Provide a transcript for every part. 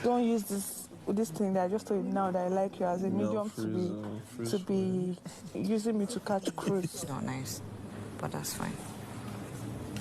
don't use this thing that I just told you now that I like you as a medium to be using me to catch cruise. It's not nice, but that's fine.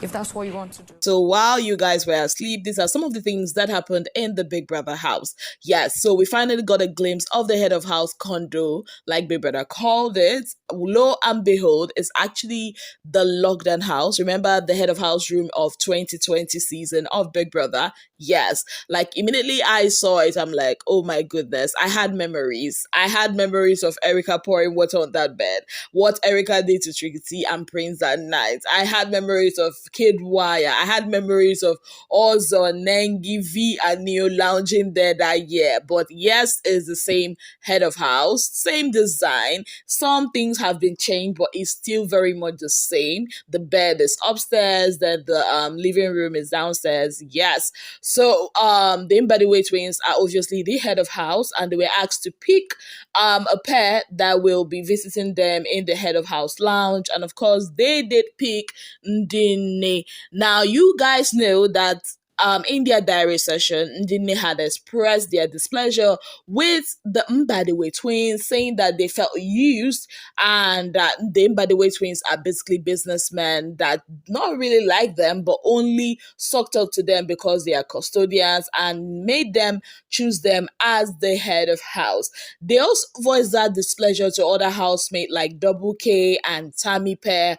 If that's what you want to do. So while you guys were asleep, these are some of the things that happened in the Big Brother house. Yes, so we finally got a glimpse of the head of house condo, like Big Brother called it. Lo and behold, it's actually the lockdown house. Remember the head of house room of 2020 season of Big Brother? Yes, like immediately I saw it, I'm like, oh my goodness, I had memories. I had memories of Erica pouring water on that bed, what Erica did to Trixie and Prince that night. I had memories of Kid Wire. I had memories of Ozo, Nengi, V, and Neo lounging there that year. But yes, it's the same head of house, same design. Some things have been changed, but it's still very much the same. The bed is upstairs, then the living room is downstairs. Yes. So the Mbadiwe twins are obviously the head of house, and they were asked to pick a pair that will be visiting them in the head of house lounge. And of course, they did pick Ndine. Now, you guys know that in their diary session, Ndine had expressed their displeasure with the Mbadiwe twins, saying that they felt used and that the Mbadiwe twins are basically businessmen that not really like them, but only sucked up to them because they are custodians and made them choose them as the head of house. They also voiced that displeasure to other housemates like Double K and Tami pair,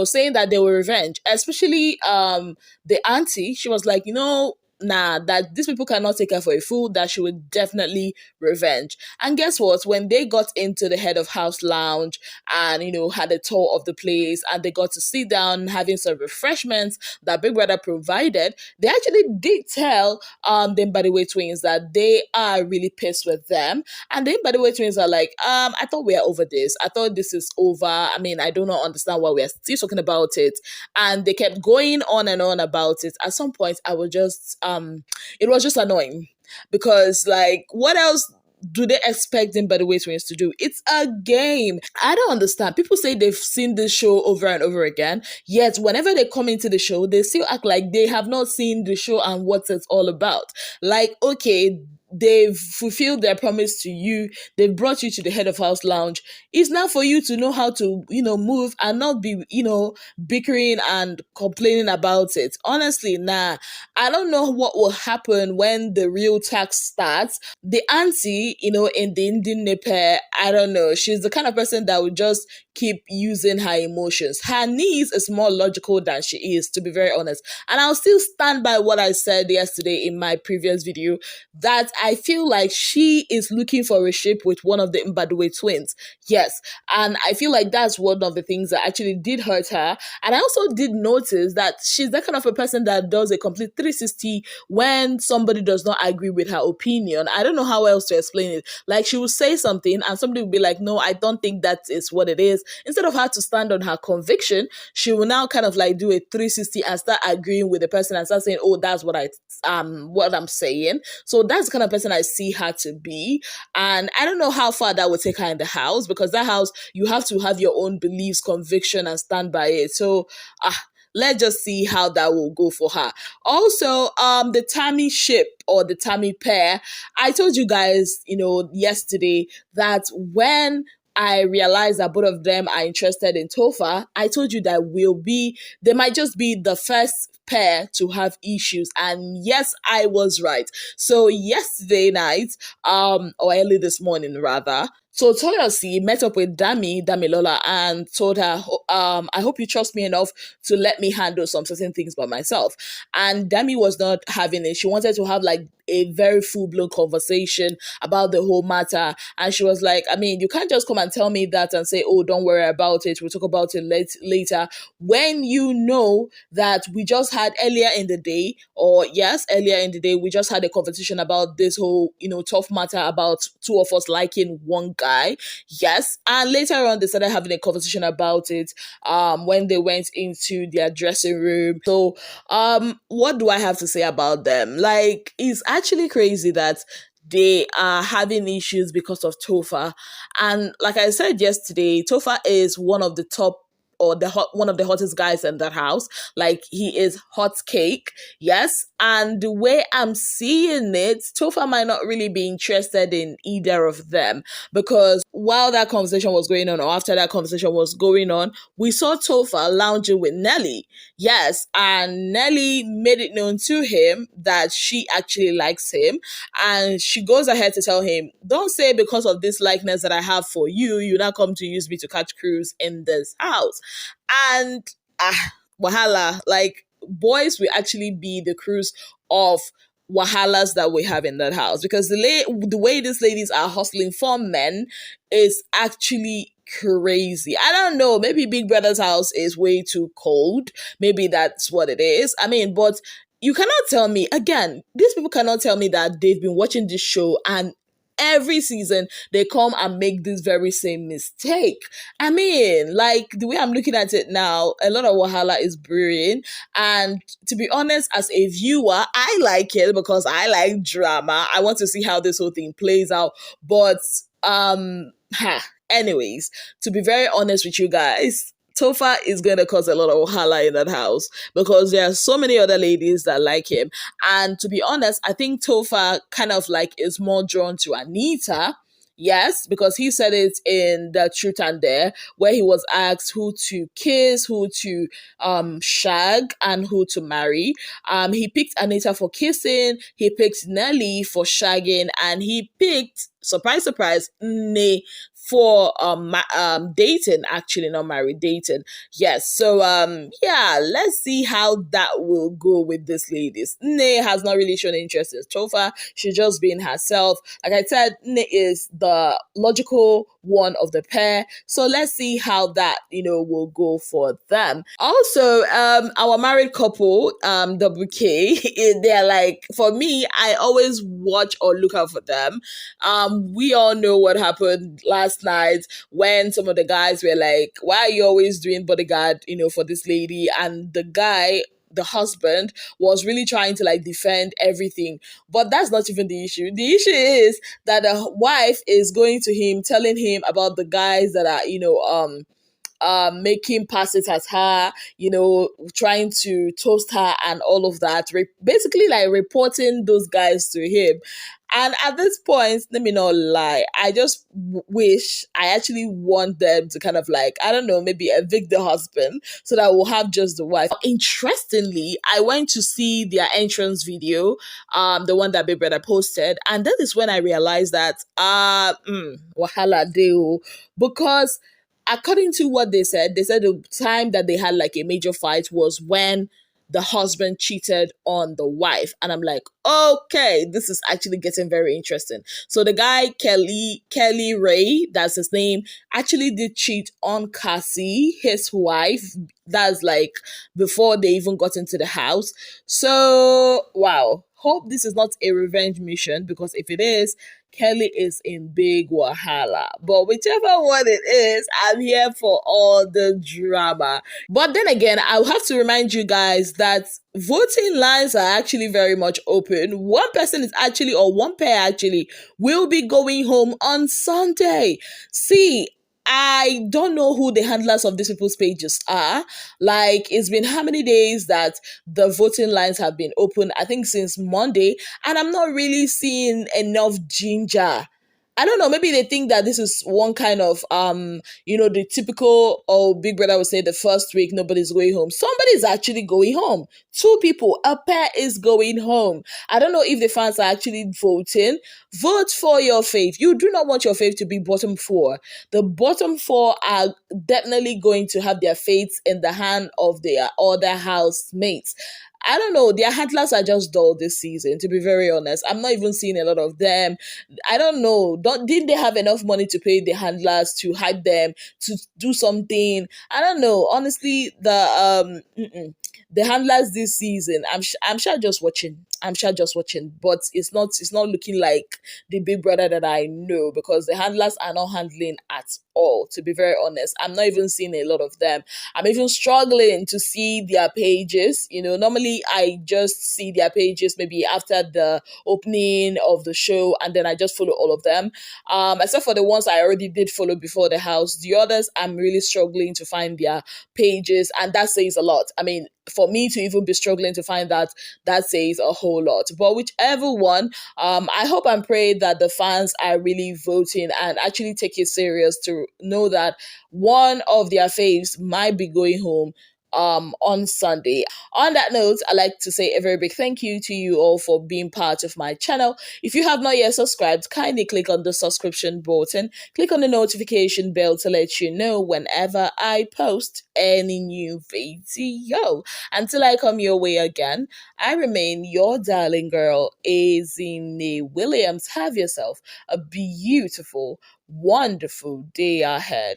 saying that they were revenge, especially the auntie. She was like, that these people cannot take her for a fool, that she would definitely revenge. And guess what? When they got into the head of house lounge and, had a tour of the place and they got to sit down having some refreshments that Big Brother provided, they actually did tell the Mbadiwe twins that they are really pissed with them. And the Mbadiwe twins are like, I thought we are over this. I thought this is over. I mean, I do not understand why we are still talking about it. And they kept going on and on about it. At some point, I was just it was just annoying because, like, what else do they expect them by the way twins to do? It's a game. I don't understand. People say they've seen this show over and over again, yet whenever they come into the show, they still act like they have not seen the show and what it's all about. Like, okay, they've fulfilled their promise to you. They've brought you to the head of house lounge. It's now for you to know how to, move and not be, bickering and complaining about it. Honestly, I don't know what will happen when the real tax starts. The auntie, in the Indian pair, I don't know. She's the kind of person that would just keep using her emotions. Her niece is more logical than she is, to be very honest. And I'll still stand by what I said yesterday in my previous video, that I feel like she is looking for a ship with one of the Mbadiwe twins. Yes. And I feel like that's one of the things that actually did hurt her. And I also did notice that she's that kind of a person that does a complete 360 when somebody does not agree with her opinion. I don't know how else to explain it. Like, she will say something and somebody will be like, no, I don't think that is what it is. Instead of her to stand on her conviction, she will now kind of like do a 360 and start agreeing with the person and start saying, oh, that's what I'm saying. So that's the kind of person I see her to be. And I don't know how far that would take her in the house, because that house, you have to have your own beliefs, conviction, and stand by it. So, let's just see how that will go for her. Also, the Tami ship or the Tami pair, I told you guys, yesterday that when I realized that both of them are interested in Tofa, I told you that they might just be the first pair to have issues. And yes, I was right. So yesterday night, or early this morning rather, so Toyosi met up with Damilola, and told her, I hope you trust me enough to let me handle some certain things by myself. And Dami was not having it. She wanted to have like a very full-blown conversation about the whole matter. And she was like, I mean, you can't just come and tell me that and say, oh, don't worry about it, we'll talk about it later, when you know that we just had earlier in the day, we just had a conversation about this whole, tough matter about two of us liking one guy. Yes. And later on, they started having a conversation about it when they went into their dressing room. So what do I have to say about them? Like, it's actually crazy that they are having issues because of Tofa. And like I said yesterday, Tofa is one of the top or one of the hottest guys in that house. Like, he is hot cake. Yes. And the way I'm seeing it, Tofa might not really be interested in either of them, because while that conversation was going on, or after that conversation was going on, we saw Tofa lounging with Nelly. Yes. And Nelly made it known to him that she actually likes him. And she goes ahead to tell him, don't say because of this likeness that I have for you, you now come to use me to catch crews in this house. And Wahala, like, boys will actually be the crews of Wahalas that we have in that house, because the way these ladies are hustling for men is actually crazy. I don't know, maybe Big Brother's house is way too cold. Maybe that's what it is. I mean, but you cannot tell me, again, these people cannot tell me that they've been watching this show and every season they come and make this very same mistake. I mean, like, the way I'm looking at it now, a lot of Wahala is brewing. And to be honest, as a viewer, I like it because I like drama. I want to see how this whole thing plays out. But anyways, to be very honest with you guys, Tofa is going to cause a lot of wahala in that house, because there are so many other ladies that like him. And to be honest, I think Tofa kind of like is more drawn to Anita. Yes, because he said it in the Truth and Dare, where he was asked who to kiss, who to shag, and who to marry. He picked Anita for kissing, he picked Nelly for shagging, and he picked, surprise, surprise, Nne for dating, actually, not married, dating. Yes, so yeah, let's see how that will go with this ladies. Nne has not really shown interest in Tofa. She's just being herself. Like I said, Nne is the logical one of the pair. So let's see how that, will go for them. Also, our married couple, WK, they're like, for me, I always watch or look out for them. We all know what happened last night when some of the guys were like, why are you always doing bodyguard, for this lady? And the guy, the husband, was really trying to like defend everything. But that's not even the issue. The issue is that the wife is going to him, telling him about the guys that are making passes at her, trying to toast her and all of that. Basically like reporting those guys to him. And at this point, let me not lie, I just wish, I actually want them to kind of like, I don't know, maybe evict the husband so that we'll have just the wife. Interestingly, I went to see their entrance video, the one that Big Brother posted, and that is when I realized that, wahala deo, because according to what they said the time that they had like a major fight was when the husband cheated on the wife. And I'm like, okay, this is actually getting very interesting. So the guy, Kelly Ray, that's his name, actually did cheat on Cassie, his wife. That's like before they even got into the house. So, wow. Hope this is not a revenge mission, because if it is, Kelly is in big wahala. But whichever one it is, I'm here for all the drama. But then again, I'll have to remind you guys that voting lines are actually very much open. One person is actually, or one pair actually, will be going home on Sunday. See, I don't know who the handlers of these people's pages are. Like, it's been how many days that the voting lines have been open? I think since Monday, and I'm not really seeing enough ginger. I don't know, maybe they think that this is one kind of, the typical, Big Brother would say the first week, nobody's going home. Somebody's actually going home. 2 people, a pair is going home. I don't know if the fans are actually voting. Vote for your fave. You do not want your fave to be bottom 4. The bottom 4 are definitely going to have their fates in the hand of their other housemates. I don't know, their handlers are just dull this season, to be very honest. I'm not even seeing a lot of them. I don't know. Didn't they have enough money to pay the handlers to hype them, to do something? I don't know. Honestly, the handlers this season, I'm sure just watching. I'm sure just watching, but it's not looking like the big brother that I know, because the handlers are not handling at all. To be very honest, I'm not even seeing a lot of them. I'm even struggling to see their pages. Normally I just see their pages maybe after the opening of the show, and then I just follow all of them. Except for the ones I already did follow before the house. The others, I'm really struggling to find their pages, and that says a lot. I mean, for me to even be struggling to find that says a whole lot. But whichever one, I hope and pray that the fans are really voting and actually take it serious to know that one of their faves might be going home on Sunday. On that note, I'd like to say a very big thank you to you all for being part of my channel. If you have not yet subscribed, kindly click on the subscription button, click on the notification bell to let you know whenever I post any new video. Until I come your way again, I remain your darling girl, Azine Williams. Have yourself a beautiful, wonderful day ahead.